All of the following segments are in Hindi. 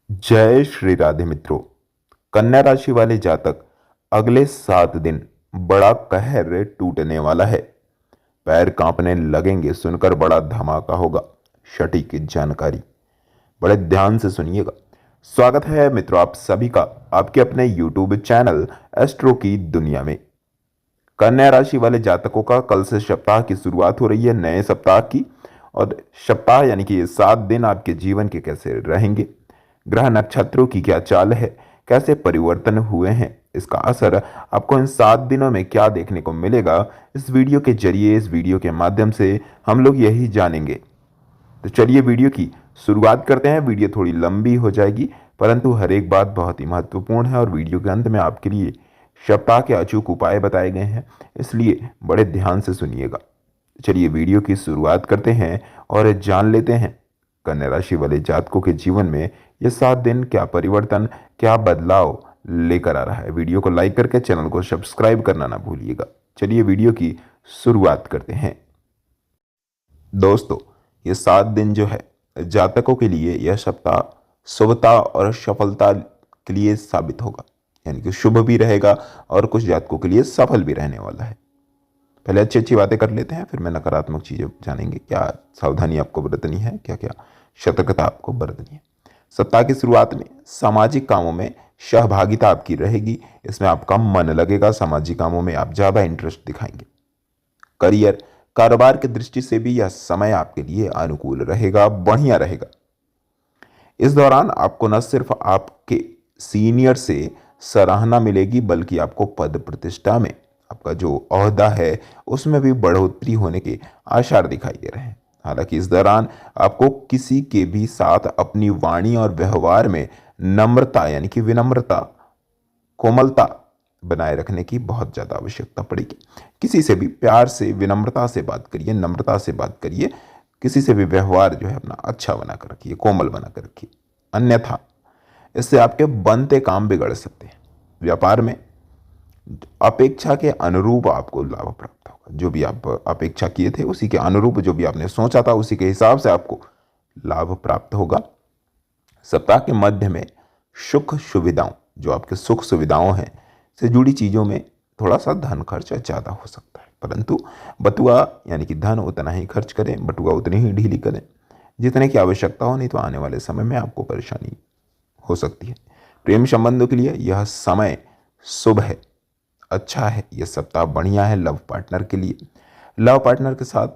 जय श्री राधे मित्रों। कन्या राशि वाले जातक अगले 7 दिन बड़ा कहर टूटने वाला है। पैर कांपने लगेंगे, सुनकर बड़ा धमाका होगा। सटीक जानकारी बड़े ध्यान से सुनिएगा। स्वागत है मित्रों आप सभी का आपके अपने YouTube चैनल एस्ट्रो की दुनिया में। कन्या राशि वाले जातकों का कल से सप्ताह की शुरुआत हो रही है, नए सप्ताह की। और सप्ताह यानी कि ये 7 दिन आपके जीवन के कैसे रहेंगे, ग्रह नक्षत्रों की क्या चाल है, कैसे परिवर्तन हुए हैं, इसका असर आपको इन 7 दिनों में क्या देखने को मिलेगा, इस वीडियो के जरिए, इस वीडियो के माध्यम से हम लोग यही जानेंगे। तो चलिए वीडियो की शुरुआत करते हैं। वीडियो थोड़ी लंबी हो जाएगी, परंतु हर एक बात बहुत ही महत्वपूर्ण है और वीडियो के अंत में आपके लिए सप्ताह के अचूक उपाय बताए गए हैं, इसलिए बड़े ध्यान से सुनिएगा। चलिए वीडियो की शुरुआत करते हैं और जान लेते हैं कन्या राशि वाले जातकों के जीवन में ये 7 दिन क्या परिवर्तन, क्या बदलाव लेकर आ रहा है। वीडियो को लाइक करके चैनल को सब्सक्राइब करना ना भूलिएगा। चलिए वीडियो की शुरुआत करते हैं। दोस्तों, ये 7 दिन जो है जातकों के लिए यह सप्ताह शुभता और सफलता के लिए साबित होगा, यानी कि शुभ भी रहेगा और कुछ जातकों के लिए सफल भी रहने वाला है। पहले अच्छी अच्छी बातें कर लेते हैं, फिर मैं नकारात्मक चीजें जानेंगे। क्या सावधानी आपको बरतनी है, क्या क्या सतर्कता आपको बरतनी है। सप्ताह की शुरुआत में सामाजिक कामों में सहभागिता आपकी रहेगी, इसमें आपका मन लगेगा, सामाजिक कामों में आप ज्यादा इंटरेस्ट दिखाएंगे। करियर, कारोबार की दृष्टि से भी यह समय आपके लिए अनुकूल रहेगा, बढ़िया रहेगा। इस दौरान आपको न सिर्फ आपके सीनियर से सराहना मिलेगी, बल्कि आपको पद प्रतिष्ठा में, आपका जो ओहदा है उसमें भी बढ़ोतरी होने के आसार दिखाई दे रहे हैं। हालांकि इस दौरान आपको किसी के भी साथ अपनी वाणी और व्यवहार में नम्रता यानी कि विनम्रता, कोमलता बनाए रखने की बहुत ज़्यादा आवश्यकता पड़ेगी। किसी से भी प्यार से, विनम्रता से बात करिए, नम्रता से बात करिए। किसी से भी व्यवहार जो है अपना अच्छा बनाकर रखिए, कोमल बनाकर रखिए, अन्यथा इससे आपके बनते काम बिगड़ सकते हैं। व्यापार में अपेक्षा के अनुरूप आपको लाभ प्राप्त होगा। जो भी आप अपेक्षा किए थे उसी के अनुरूप, जो भी आपने सोचा था उसी के हिसाब से आपको लाभ प्राप्त होगा। सप्ताह के मध्य में सुख सुविधाओं, जो आपके सुख सुविधाओं हैं से जुड़ी चीज़ों में थोड़ा सा धन खर्च ज़्यादा हो सकता है, परंतु बटुआ यानी कि धन उतना ही खर्च करें, बटुआ उतनी ही ढीली करें जितने की आवश्यकता हो, नहीं तो आने वाले समय में आपको परेशानी हो सकती है। प्रेम संबंधों के लिए यह समय शुभ है, अच्छा है, यह सप्ताह बढ़िया है। लव पार्टनर के लिए, लव पार्टनर के साथ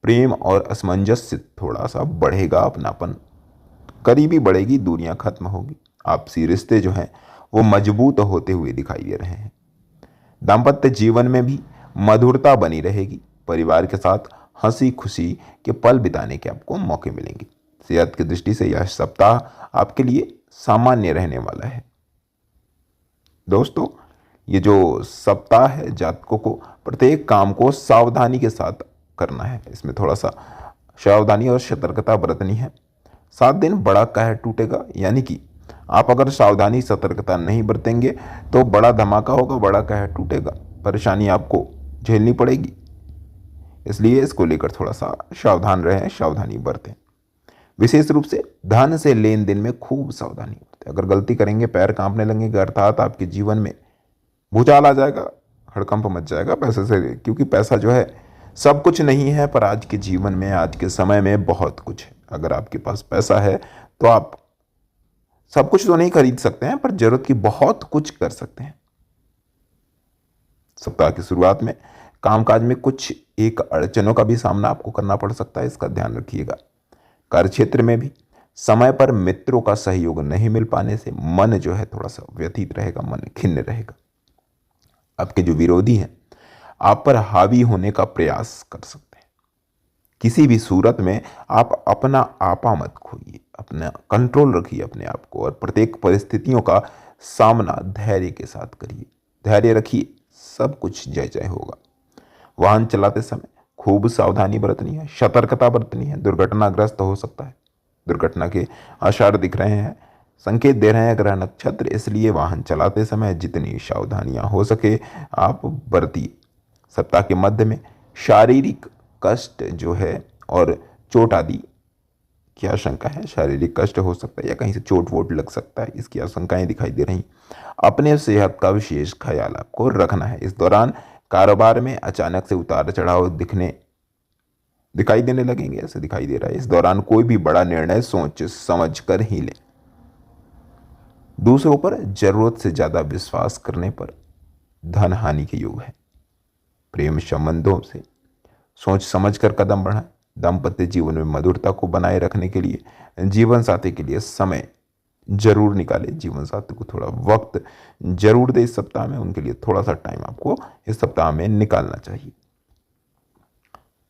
प्रेम और असमंजस्य थोड़ा सा बढ़ेगा, अपनापन करीबी बढ़ेगी, दूरियां खत्म होगी। आपसी रिश्ते जो हैं वो मजबूत होते हुए दिखाई दे रहे हैं। दाम्पत्य जीवन में भी मधुरता बनी रहेगी। परिवार के साथ हंसी खुशी के पल बिताने के आपको मौके मिलेंगे। सेहत की दृष्टि से यह सप्ताह आपके लिए सामान्य रहने वाला है। दोस्तों, ये जो सप्ताह है जातकों को प्रत्येक काम को सावधानी के साथ करना है, इसमें थोड़ा सा सावधानी और सतर्कता बरतनी है। 7 दिन बड़ा कहर टूटेगा, यानी कि आप अगर सावधानी सतर्कता नहीं बरतेंगे तो बड़ा धमाका होगा, बड़ा कहर टूटेगा, परेशानी आपको झेलनी पड़ेगी। इसलिए इसको लेकर थोड़ा सा सावधान रहें, सावधानी बरतें। विशेष रूप से धन से लेन देन में खूब सावधानी बरतें। अगर गलती करेंगे पैर कांपने लगेंगे, अर्थात आपके जीवन में भूचाल आ जाएगा, हड़कंप मच जाएगा पैसे से, क्योंकि पैसा जो है सब कुछ नहीं है, पर आज के जीवन में, आज के समय में बहुत कुछ है। अगर आपके पास पैसा है तो आप सब कुछ तो नहीं खरीद सकते हैं, पर जरूरत की बहुत कुछ कर सकते हैं। सप्ताह की शुरुआत में कामकाज में कुछ एक अड़चनों का भी सामना आपको करना पड़ सकता है, इसका ध्यान रखिएगा। कार्य क्षेत्र में भी समय पर मित्रों का सहयोग नहीं मिल पाने से मन जो है थोड़ा सा व्यथित रहेगा, मन खिन्न रहेगा। आपके जो विरोधी हैं आप पर हावी होने का प्रयास कर सकते हैं। किसी भी सूरत में आप अपना आपा मत खोइए, अपना कंट्रोल रखिए अपने आप को, और प्रत्येक परिस्थितियों का सामना धैर्य के साथ करिए। धैर्य रखिए, सब कुछ जय जय होगा। वाहन चलाते समय खूब सावधानी बरतनी है, सतर्कता बरतनी है, दुर्घटनाग्रस्त हो सकता है। दुर्घटना के आसार दिख रहे हैं, संकेत दे रहे हैं ग्रह नक्षत्र, इसलिए वाहन चलाते समय जितनी सावधानियां हो सके आप बरतिए। सप्ताह के मध्य में शारीरिक कष्ट जो है और चोट आदि की आशंका है। शारीरिक कष्ट हो सकता है या कहीं से चोट वोट लग सकता है, इसकी आशंकाएं दिखाई दे रही। अपने सेहत का विशेष ख्याल आपको रखना है। इस दौरान कारोबार में अचानक से उतार चढ़ाव दिखाई देने लगेंगे, ऐसे दिखाई दे रहा है। इस दौरान कोई भी बड़ा निर्णय सोच समझ कर ही लें। दूसरों पर जरूरत से ज्यादा विश्वास करने पर धन हानि के योग है। प्रेम संबंधों से सोच समझ कर कदम बढ़ाएं। दाम्पत्य जीवन में मधुरता को बनाए रखने के लिए जीवन साथी के लिए समय जरूर निकालें। जीवन साथी को थोड़ा वक्त जरूर दे। इस सप्ताह में उनके लिए थोड़ा सा टाइम आपको इस सप्ताह में निकालना चाहिए।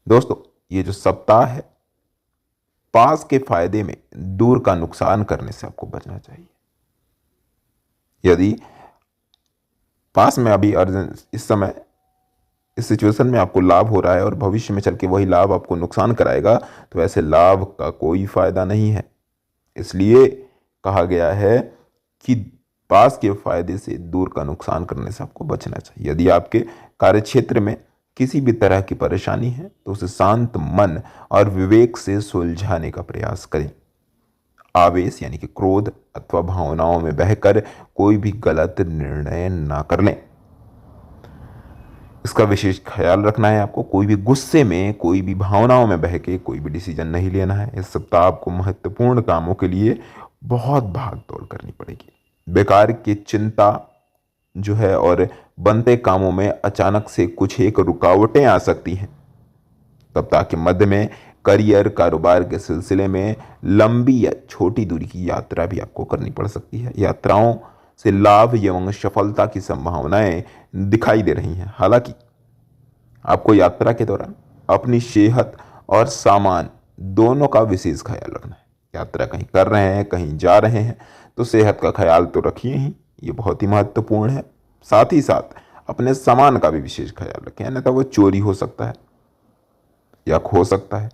दोस्तों, ये जो सप्ताह है, पास के फायदे में दूर का नुकसान करने से आपको बचना चाहिए। यदि पास में अभी अर्जेंट इस समय इस सिचुएशन में आपको लाभ हो रहा है और भविष्य में चल के वही लाभ आपको नुकसान कराएगा, तो ऐसे लाभ का कोई फायदा नहीं है। इसलिए कहा गया है कि पास के फायदे से दूर का नुकसान करने से आपको बचना चाहिए। यदि आपके कार्यक्षेत्र में किसी भी तरह की परेशानी है तो उसे शांत मन और विवेक से सुलझाने का प्रयास करें। आवेश यानी कि क्रोध अथवा भावनाओं में बहकर कोई भी गलत निर्णय ना कर लें, इसका विशेष ख्याल रखना है आपको। कोई भी गुस्से में, कोई भी भावनाओं में बह के कोई भी डिसीजन नहीं लेना है। इस सप्ताह आपको महत्वपूर्ण कामों के लिए बहुत भाग दौड़ करनी पड़ेगी। बेकार की चिंता जो है और बनते कामों में अचानक से कुछ एक रुकावटें आ सकती हैं। सप्ताह के मध्य में करियर, कारोबार के सिलसिले में लंबी या छोटी दूरी की यात्रा भी आपको करनी पड़ सकती है। यात्राओं से लाभ एवं सफलता की संभावनाएं दिखाई दे रही हैं। हालांकि आपको यात्रा के दौरान अपनी सेहत और सामान दोनों का विशेष ख्याल रखना है। यात्रा कहीं कर रहे हैं, कहीं जा रहे हैं, तो सेहत का ख्याल तो रखिए ही, ये बहुत ही महत्वपूर्ण है। साथ ही साथ अपने सामान का भी विशेष ख्याल रखें, अन्यथा वो चोरी हो सकता है या खो सकता है।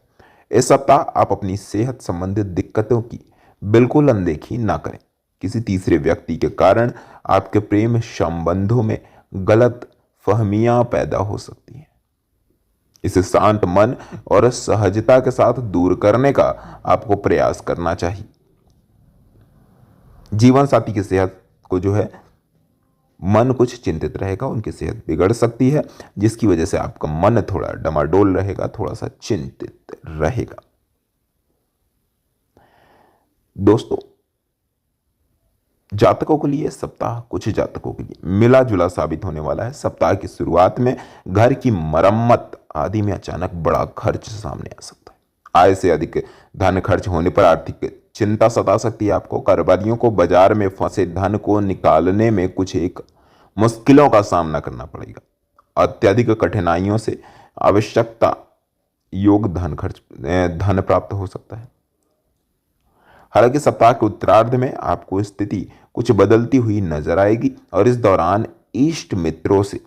इस सप्ताह आप अपनी सेहत संबंधित दिक्कतों की बिल्कुल अनदेखी ना करें। किसी तीसरे व्यक्ति के कारण आपके प्रेम संबंधों में गलत फहमियां पैदा हो सकती हैं। इसे शांत मन और सहजता के साथ दूर करने का आपको प्रयास करना चाहिए। जीवन साथी की सेहत को जो है मन कुछ चिंतित रहेगा, उनकी सेहत बिगड़ सकती है, जिसकी वजह से आपका मन थोड़ा डमाडोल रहेगा, थोड़ा सा चिंतित रहेगा। दोस्तों, जातकों के लिए सप्ताह कुछ जातकों के लिए मिला जुला साबित होने वाला है। सप्ताह की शुरुआत में घर की मरम्मत आदि में अचानक बड़ा खर्च सामने आ सकता है। आय से अधिक धन खर्च होने पर आर्थिक चिंता सता सकती है आपको। कारोबारियों को बाजार में फंसे धन को निकालने में कुछ एक मुश्किलों का सामना करना पड़ेगा। अत्यधिक कठिनाइयों से आवश्यकता योग धन प्राप्त हो सकता है। हालांकि सप्ताह के उत्तरार्ध में आपको स्थिति कुछ बदलती हुई नजर आएगी और इस दौरान इष्ट मित्रों से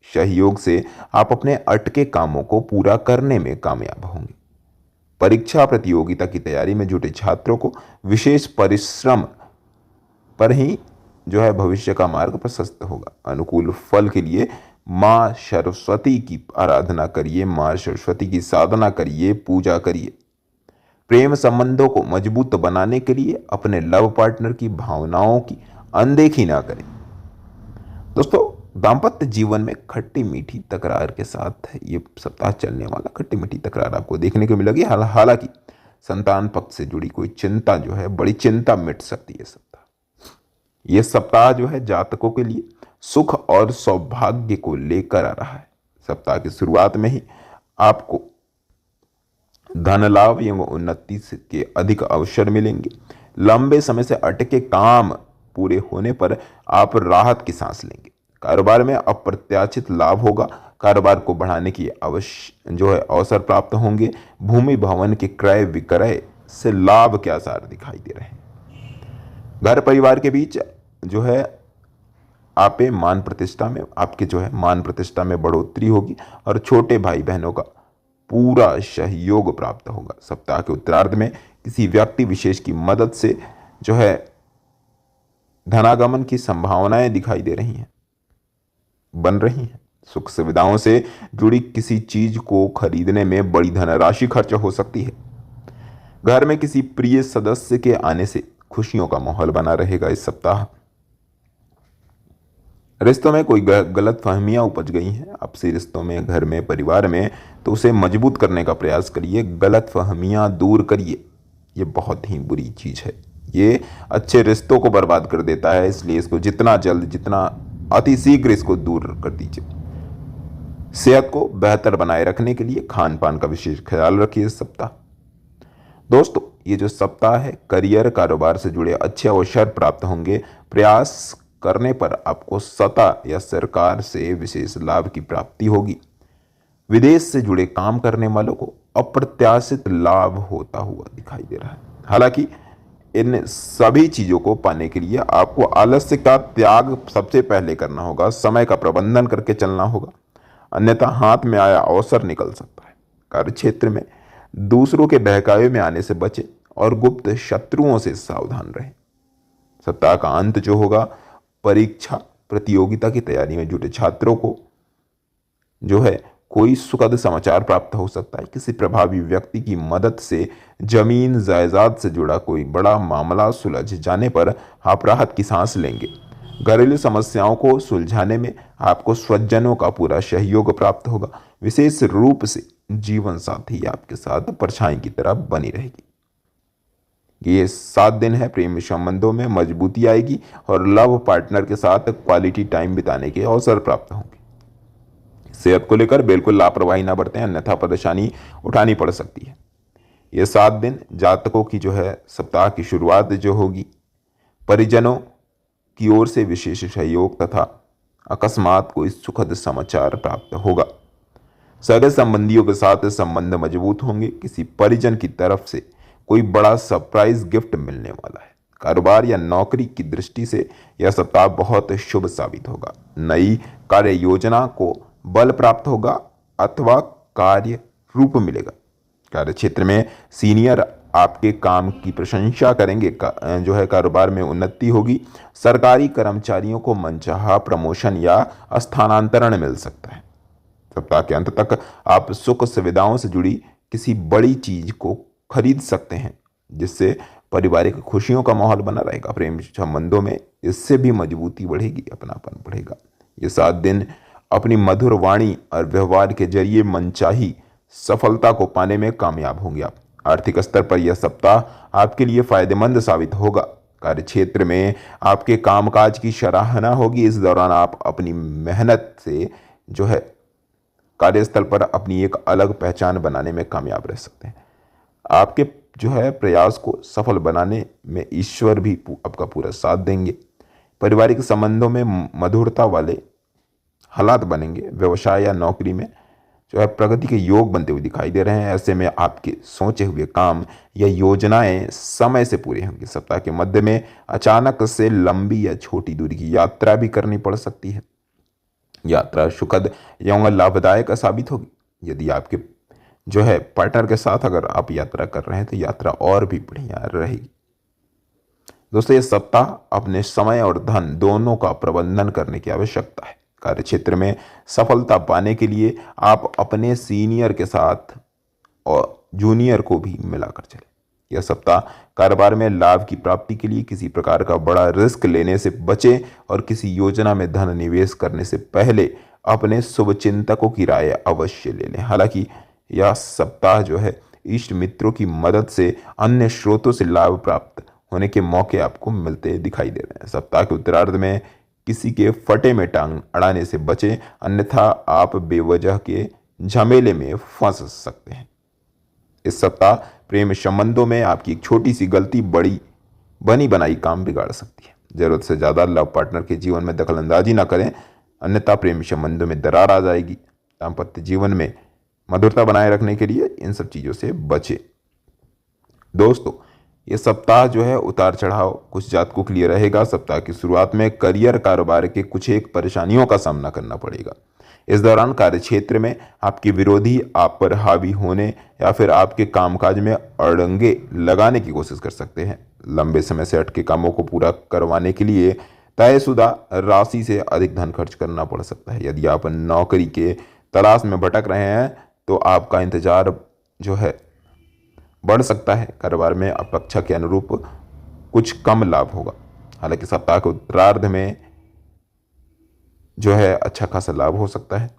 सहयोग से आप अपने अटके कामों को पूरा करने में कामयाब होंगे। परीक्षा प्रतियोगिता की तैयारी में जुटे छात्रों को विशेष परिश्रम पर ही जो है भविष्य का मार्ग प्रशस्त होगा। अनुकूल फल के लिए मां सरस्वती की आराधना करिए, मां सरस्वती की साधना करिए, पूजा करिए। प्रेम संबंधों को मजबूत बनाने के लिए अपने लव पार्टनर की भावनाओं की अनदेखी ना करें। दोस्तों, दाम्पत्य जीवन में खट्टी मीठी तकरार के साथ ये सप्ताह चलने वाला खट्टी मीठी तकरार आपको देखने को मिलेगी। हालांकि संतान पक्ष से जुड़ी कोई चिंता जो है, बड़ी चिंता मिट सकती है सप्ताह। ये सप्ताह जो है जातकों के लिए सुख और सौभाग्य को लेकर आ रहा है। सप्ताह की शुरुआत में ही आपको धन लाभ एवं उन्नति के अधिक अवसर मिलेंगे। लंबे समय से अटके काम पूरे होने पर आप राहत की सांस लेंगे। कारोबार में अप्रत्याशित लाभ होगा। कारोबार को बढ़ाने की अवसर प्राप्त होंगे। भूमि भवन के क्रय विक्रय से लाभ के आसार दिखाई दे रहे हैं। घर परिवार के बीच जो है आपके मान प्रतिष्ठा में बढ़ोतरी होगी और छोटे भाई बहनों का पूरा सहयोग प्राप्त होगा। सप्ताह के उत्तरार्ध में किसी व्यक्ति विशेष की मदद से जो है धनागमन की संभावनाएं दिखाई दे रही हैं, बन रही हैं। सुख सुविधाओं से जुड़ी किसी चीज को खरीदने में बड़ी धनराशि खर्च हो सकती है। घर में किसी प्रिय सदस्य के आने से खुशियों का माहौल बना रहेगा इस सप्ताह। रिश्तों में कोई गलत फहमियां उपज गई हैं आपसी रिश्तों में, घर में, परिवार में, तो उसे मजबूत करने का प्रयास करिए, गलत फहमियां दूर करिए। ये बहुत ही बुरी चीज़ है, ये अच्छे रिश्तों को बर्बाद कर देता है, इसलिए इसको जितना जल्द, जितना अति शीघ्र इसको दूर कर दीजिए। सेहत को बेहतर बनाए रखने के लिए खान पान का विशेष ख्याल रखिए इस सप्ताह। दोस्तों, ये जो सप्ताह है, करियर कारोबार से जुड़े अच्छे अवसर प्राप्त होंगे। प्रयास करने पर आपको सत्ता या सरकार से विशेष लाभ की प्राप्ति होगी। विदेश से जुड़े काम करने वालों को अप्रत्याशित लाभ होता हुआ दिखाई दे रहा है। हालांकि इन सभी चीजों को पाने के लिए आपको आलस्य का त्याग सबसे पहले करना होगा, समय का प्रबंधन करके चलना होगा, अन्यथा हाथ में आया अवसर निकल सकता है। कार्य क्षेत्र में दूसरों के बहकावे में आने से बचें और गुप्त शत्रुओं से सावधान रहें। सप्ताह का अंत जो होगा, परीक्षा प्रतियोगिता की तैयारी में जुटे छात्रों को जो है कोई सुखद समाचार प्राप्त हो सकता है। किसी प्रभावी व्यक्ति की मदद से जमीन जायदाद से जुड़ा कोई बड़ा मामला सुलझ जाने पर आप राहत की सांस लेंगे। घरेलू समस्याओं को सुलझाने में आपको स्वजनों का पूरा सहयोग प्राप्त होगा। विशेष रूप से जीवन साथी आपके साथ परछाई की तरह बनी रहेगी। ये 7 दिन है, प्रेम संबंधों में मजबूती आएगी और लव पार्टनर के साथ क्वालिटी टाइम बिताने के अवसर प्राप्त होंगे। सेहत को लेकर बिल्कुल लापरवाही ना बरतें, अन्यथा परेशानी उठानी पड़ सकती है। ये 7 दिन जातकों की जो है सप्ताह की शुरुआत जो होगी, परिजनों की ओर से विशेष सहयोग तथा अकस्मात कोई सुखद समाचार प्राप्त होगा। सगे संबंधियों के साथ संबंध मजबूत होंगे। किसी परिजन की तरफ से कोई बड़ा सरप्राइज गिफ्ट मिलने वाला है। कारोबार या नौकरी की दृष्टि से यह सप्ताह बहुत शुभ साबित होगा। नई कार्य योजना को बल प्राप्त होगा अथवा कार्य रूप मिलेगा। कार्य क्षेत्र में सीनियर आपके काम की प्रशंसा करेंगे। जो है कारोबार में उन्नति होगी। सरकारी कर्मचारियों को मनचाहा प्रमोशन या स्थानांतरण मिल सकता है। सप्ताह के अंत तक आप सुख सुविधाओं से जुड़ी किसी बड़ी चीज को खरीद सकते हैं, जिससे पारिवारिक खुशियों का माहौल बना रहेगा। प्रेम संबंधों में इससे भी मजबूती बढ़ेगी, अपनापन बढ़ेगा। ये 7 दिन अपनी मधुर वाणी और व्यवहार के जरिए मनचाही सफलता को पाने में कामयाब होंगे आप। आर्थिक स्तर पर यह सप्ताह आपके लिए फायदेमंद साबित होगा। कार्य क्षेत्र में आपके कामकाज की सराहना होगी। इस दौरान आप अपनी मेहनत से जो है कार्यस्थल पर अपनी एक अलग पहचान बनाने में कामयाब रह सकते हैं। आपके जो है प्रयास को सफल बनाने में ईश्वर भी आपका पूरा साथ देंगे। पारिवारिक संबंधों में मधुरता वाले हालात बनेंगे। व्यवसाय या नौकरी में जो है प्रगति के योग बनते हुए दिखाई दे रहे हैं। ऐसे में आपके सोचे हुए काम या योजनाएं समय से पूरी होंगी। सप्ताह के मध्य में अचानक से लंबी या छोटी दूरी की यात्रा भी करनी पड़ सकती है। यात्रा सुखद एवं लाभदायक साबित होगी। यदि आपके जो है पार्टनर के साथ अगर आप यात्रा कर रहे हैं तो यात्रा और भी बढ़िया रहेगी। दोस्तों, ये सप्ताह अपने समय और धन दोनों का प्रबंधन करने की आवश्यकता है। कार्य क्षेत्र में सफलता पाने के लिए आप अपने सीनियर के साथ और जूनियर को भी मिलाकर चलें। यह सप्ताह कारोबार में लाभ की प्राप्ति के लिए किसी प्रकार का बड़ा रिस्क लेने से बचें और किसी योजना में धन निवेश करने से पहले अपने शुभचिंतकों की राय अवश्य ले लें। हालांकि यह सप्ताह जो है इष्ट मित्रों की मदद से अन्य स्रोतों से लाभ प्राप्त होने के मौके आपको मिलते दिखाई दे रहे हैं। सप्ताह के उत्तरार्ध में किसी के फटे में टांग अड़ाने से बचें, अन्यथा आप बेवजह के झमेले में फंस सकते हैं। इस सप्ताह प्रेम संबंधों में आपकी एक छोटी सी गलती बड़ी बनी बनाई काम बिगाड़ सकती है। जरूरत से ज्यादा लव पार्टनर के जीवन में दखलंदाजी ना करें, अन्यथा प्रेम संबंधों में दरार आ जाएगी। दाम्पत्य जीवन में मधुरता बनाए रखने के लिए इन सब चीजों से बचें। दोस्तों, ये सप्ताह जो है उतार चढ़ाव कुछ जातकों के लिए रहेगा। सप्ताह की शुरुआत में करियर कारोबार के कुछ एक परेशानियों का सामना करना पड़ेगा। इस दौरान कार्य क्षेत्र में आपके विरोधी आप पर हावी होने या फिर आपके कामकाज में अड़ंगे लगाने की कोशिश कर सकते हैं। लंबे समय से अटके कामों को पूरा करवाने के लिए तयशुदा राशि से अधिक धन खर्च करना पड़ सकता है। यदि आप नौकरी के तलाश में भटक रहे हैं तो आपका इंतजार जो है बढ़ सकता है। कारोबार में अपेक्षा के अनुरूप कुछ कम लाभ होगा। हालांकि सप्ताह के उत्तरार्ध में जो है अच्छा खासा लाभ हो सकता है,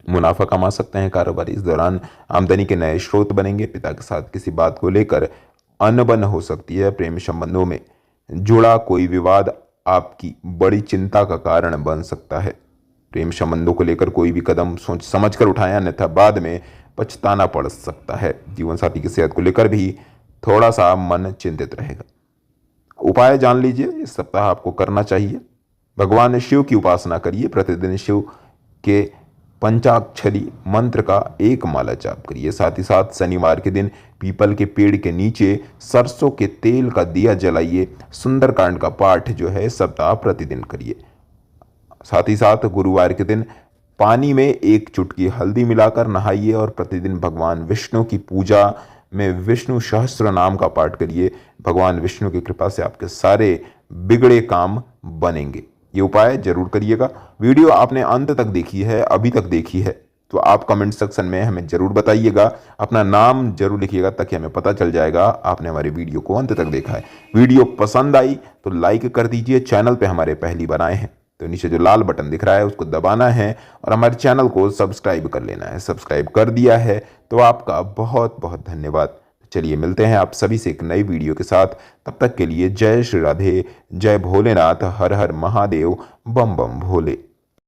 मुनाफा कमा सकते हैं कारोबारी। इस दौरान आमदनी के नए स्रोत बनेंगे। पिता के साथ किसी बात को लेकर अनबन हो सकती है। प्रेम संबंधों में जुड़ा कोई विवाद आपकी बड़ी चिंता का कारण बन सकता है। प्रेम संबंधों को लेकर कोई भी कदम सोच समझ कर उठाएं, अन्यथा बाद में पछताना पड़ सकता है। जीवन साथी की सेहत को लेकर भी थोड़ा सा मन चिंतित रहेगा। उपाय जान लीजिए, इस सप्ताह आपको करना चाहिए। भगवान शिव की उपासना करिए। प्रतिदिन शिव के पंचाक्षरी मंत्र का एक माला जाप करिए। साथ ही साथ शनिवार के दिन पीपल के पेड़ के नीचे सरसों के तेल का दिया जलाइए। सुंदरकांड का पाठ जो है सप्ताह प्रतिदिन करिए। साथ ही साथ गुरुवार के दिन पानी में एक चुटकी हल्दी मिलाकर नहाइए और प्रतिदिन भगवान विष्णु की पूजा में विष्णु सहस्त्र नाम का पाठ करिए। भगवान विष्णु की कृपा से आपके सारे बिगड़े काम बनेंगे। ये उपाय जरूर करिएगा। वीडियो आपने अंत तक देखी है, अभी तक देखी है, तो आप कमेंट सेक्शन में हमें जरूर बताइएगा। अपना नाम जरूर लिखिएगा ताकि हमें पता चल जाएगा आपने हमारे वीडियो को अंत तक देखा है। वीडियो पसंद आई तो लाइक कर दीजिए। चैनल पे हमारे पहली बार आए हैं तो नीचे जो लाल बटन दिख रहा है उसको दबाना है और हमारे चैनल को सब्सक्राइब कर लेना है। सब्सक्राइब कर दिया है तो आपका बहुत बहुत धन्यवाद। चलिए मिलते हैं आप सभी से एक नई वीडियो के साथ। तब तक के लिए जय श्री राधे, जय भोलेनाथ, हर हर महादेव, बम बम भोले।